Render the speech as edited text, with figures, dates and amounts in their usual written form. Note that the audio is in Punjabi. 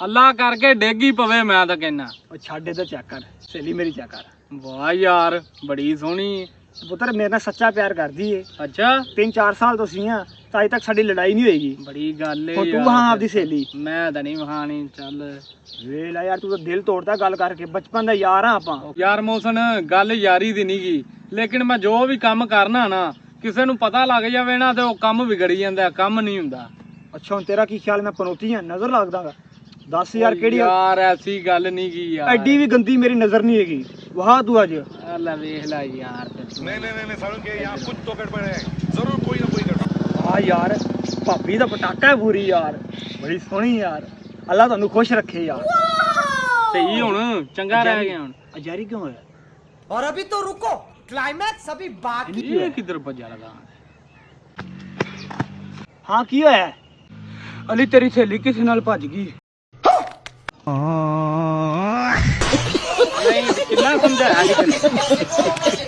ਅੱਲਾ ਕਰਕੇ ਡੇਗੀ ਪਵੇ ਮੈਂ ਤਾਂ ਕਹਿਣਾ। ਉਹ ਛੱਡ ਇਹਦਾ ਚੈੱਕ ਕਰ, ਸਹੇਲੀ ਮੇਰੀ ਚੈੱਕ ਕਰ। ਵਾਹ ਯਾਰ ਬੜੀ ਸੋਹਣੀ। ਪੁੱਤਰ ਮੇਰੇ ਨਾਲ ਸੱਚਾ ਪਿਆਰ ਕਰਦੀ ਏ। ਅੱਛਾ 3-4 ਸਾਲ ਤੋਂ ਸੀਆਂ ਤਾਂ ਅਜੇ ਤੱਕ ਸਾਡੀ ਲੜਾਈ ਨਹੀਂ ਹੋਏਗੀ। ਬੜੀ ਗੱਲ ਏ ਹੁਣ ਤੂੰ ਯਾਰ। ਹਾਂ ਆਪਦੀ ਸਹੇਲੀ। ਮੈਂ ਤਾਂ ਨਹੀਂ ਵਹਾਣੀ। ਚੱਲ ਵੇਖ ਲੈ ਯਾਰ, ਤੂੰ ਤਾਂ ਦਿਲ ਤੋੜਦਾ ਗੱਲ ਕਰਕੇ। ਬਚਪਨ ਦਾ ਯਾਰ ਆ ਆਪਾਂ। ਯਾਰ ਮੋਸਨ ਗੱਲ ਯਾਰੀ ਦੀ ਨੀ ਗੀ, ਲੇਕਿਨ ਮੈਂ ਜੋ ਵੀ ਕੰਮ ਕਰਨਾ ਨਾ ਕਿਸੇ ਨੂੰ ਪਤਾ ਲੱਗ ਜਾਵੇ ਨਾ ਤੇ ਉਹ ਕੰਮ ਵਿਗੜ ਜਾਂਦਾ, ਕੰਮ ਨਹੀਂ ਹੁੰਦਾ। ਅੱਛਾ ਹੁਣ ਤੇਰਾ ਕੀ ਖਿਆਲ, ਮੈਂ ਪਨੋਤੀ ਆ, ਨਜ਼ਰ ਲੱਗਦਾਗਾ? ਦੱਸ ਯਾਰ ਕਿਹੜੀ ਯਾਰ ਐਸੀ ਗੱਲ ਨਹੀਂ ਗੀ ਯਾਰ। ਐਡੀ ਵੀ ਗੰਦੀ ਮੇਰੀ ਨਜ਼ਰ ਨਹੀਂ ਹੈਗੀ। ਵਾਹ ਤੂੰ ਅੱਜ ਲੈ ਵੇਖ ਲੈ ਯਾਰ। नहीं सारुण के यहाँ कुछ तो गड़बड़ है, जरूर कोई ना कोई गड़बड़। ਵਾਹ ਯਾਰ, ਭਾਬੀ ਦਾ ਪਟਾਕਾ ਹੈ ਪੂਰੀ ਯਾਰ, ਬੜੀ ਸੋਹਣੀ ਯਾਰ। ਅੱਲਾ ਤੁਹਾਨੂੰ ਖੁਸ਼ ਰੱਖੇ ਯਾਰ। ਸਹੀ ਹੁਣ ਚੰਗਾ ਰਹਿ ਗਿਆ ਹੁਣ। ਅਜਾਰੀ ਕਿਉਂ ਹੋਇਆ? और अभी तो रुको, क्लाइमैक्स अभी बाकी। ਇਹ ਕਿੱਧਰ ਭੱਜਾ ਲਗਾ? ਹਾਂ ਕੀ ਹੋਇਆ? ਅਲੀ ਤੇਰੀ ਸਹੇਲੀ ਕਿਸੇ ਨਾਲ ਭੱਜ ਗਈ। ਨਹੀਂ ਕਿੰਨਾ ਸਮਝਾਇਆ ਕਿਸੇ ਨੇ?